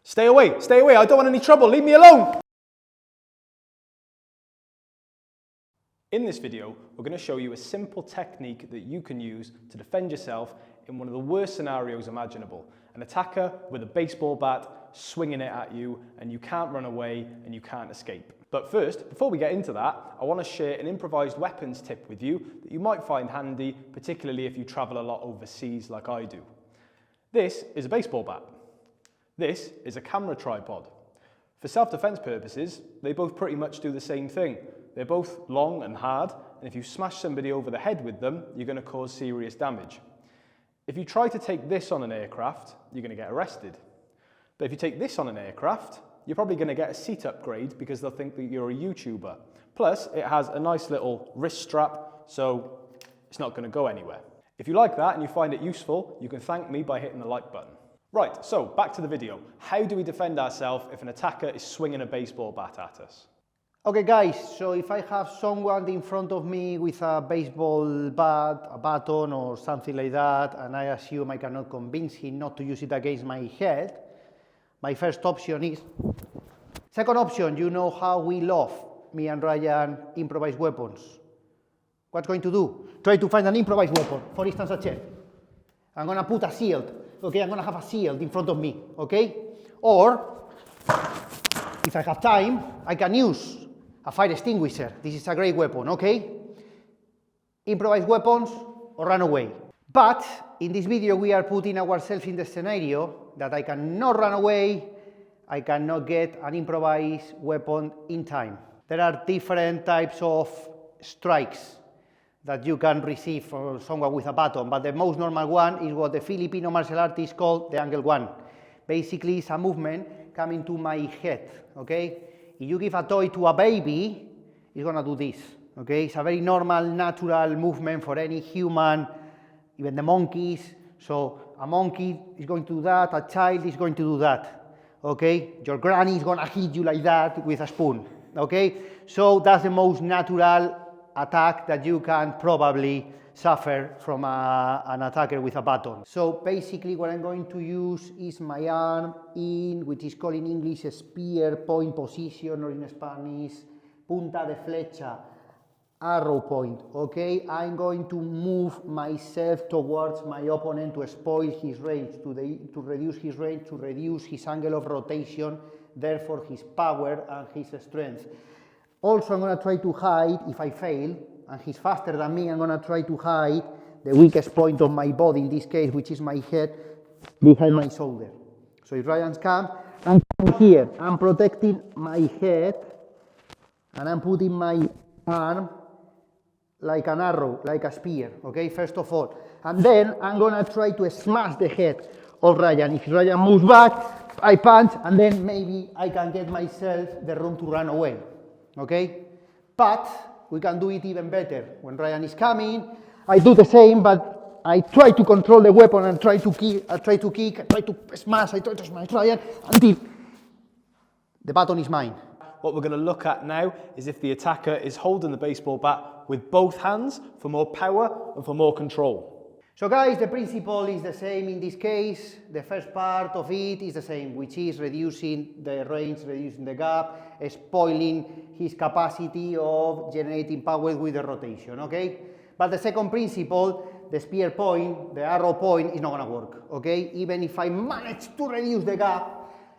Stay away, I don't want any trouble, leave me alone! In this video, we're going to show you a simple technique that you can use to defend yourself in one of the worst scenarios imaginable. An attacker with a baseball bat swinging it at you, and you can't run away and you can't escape. But first, before we get into that, I want to share an improvised weapons tip with you that you might find handy, particularly if you travel a lot overseas like I do. This is a baseball bat. This is a camera tripod. For self-defense purposes, they both pretty much do the same thing. They're both long and hard, and if you smash somebody over the head with them, you're going to cause serious damage. If you try to take this on an aircraft, you're going to get arrested. But if you take this on an aircraft, you're probably going to get a seat upgrade because they'll think that you're a YouTuber. Plus, it has a nice little wrist strap, so it's not going to go anywhere. If you like that and you find it useful, you can thank me by hitting the like button. Right, so back to the video. How do we defend ourselves if an attacker is swinging a baseball bat at us? Okay guys, so if I have someone in front of me with a baseball bat, a baton or something like that, and I assume I cannot convince him not to use it against my head, my first option is... Second option, you know how we love, me and Ryan, improvised weapons. What's going to do? Try to find an improvised weapon, for instance a chair. I'm going to put a shield. Okay, I'm going to have a shield in front of me, okay? Or, if I have time, I can use a fire extinguisher. This is a great weapon, okay? Improvise weapons or run away. But, in this video, we are putting ourselves in the scenario that I cannot run away, I cannot get an improvised weapon in time. There are different types of strikes that you can receive from someone with a baton, but the most normal one is what the Filipino martial artists call the angle one. Basically, it's a movement coming to my head, okay? If you give a toy to a baby, it's gonna do this, okay? It's a very normal, natural movement for any human, even the monkeys. So a monkey is going to do that, a child is going to do that, okay? Your granny is gonna hit you like that with a spoon, okay? So that's the most natural attack that you can probably suffer from an attacker with a baton. So basically what I'm going to use is my arm in, which is called in English a spear point position, or in Spanish punta de flecha, arrow point, okay? I'm going to move myself towards my opponent to spoil his range, to reduce his range, to reduce his angle of rotation, therefore his power and his strength. Also, I'm going to try to hide, if I fail, and he's faster than me, I'm going to try to hide the weakest point of my body, in this case, which is my head, behind my shoulder. So if Ryan comes, I'm here, I'm protecting my head, and I'm putting my arm like an arrow, like a spear, okay, first of all. And then I'm going to try to smash the head of Ryan. If Ryan moves back, I punch, and then maybe I can get myself the room to run away. Okay, but we can do it even better. When Ryan is coming, I do the same, but I try to control the weapon and try to kick, I try to smash Ryan until the baton is mine. What we're going to look at now is if the attacker is holding the baseball bat with both hands for more power and for more control. So guys, the principle is the same in this case. The first part of it is the same, which is reducing the range, reducing the gap, spoiling his capacity of generating power with the rotation, okay? But the second principle, the spear point, the arrow point, is not gonna work, okay? Even if I manage to reduce the gap,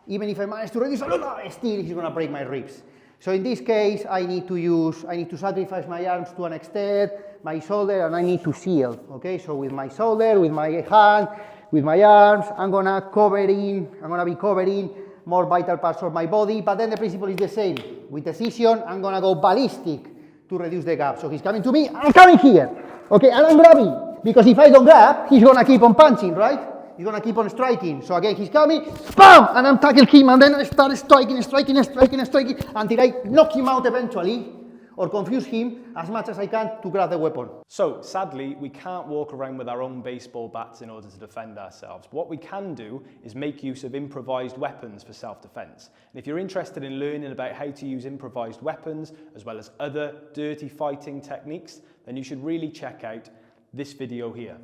even if I manage to reduce a lot, still he's gonna break my ribs. So in this case, I need to sacrifice my arms to an extent, my shoulder, and I need to shield, okay? So with my shoulder, with my hand, with my arms, I'm gonna be covering more vital parts of my body, but then the principle is the same. With precision, I'm gonna go ballistic to reduce the gap. So he's coming to me, I'm coming here, okay? And I'm grabbing, because if I don't grab, he's gonna keep on punching, right? He's gonna keep on striking. So again, he's coming, BAM! And I'm tackling him, and then I start striking until I knock him out eventually, or confuse him as much as I can to grab the weapon. So sadly, we can't walk around with our own baseball bats in order to defend ourselves. What we can do is make use of improvised weapons for self-defense. And if you're interested in learning about how to use improvised weapons, as well as other dirty fighting techniques, then you should really check out this video here.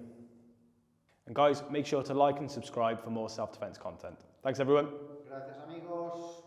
And guys, make sure to like and subscribe for more self-defense content. Thanks everyone. Gracias, amigos.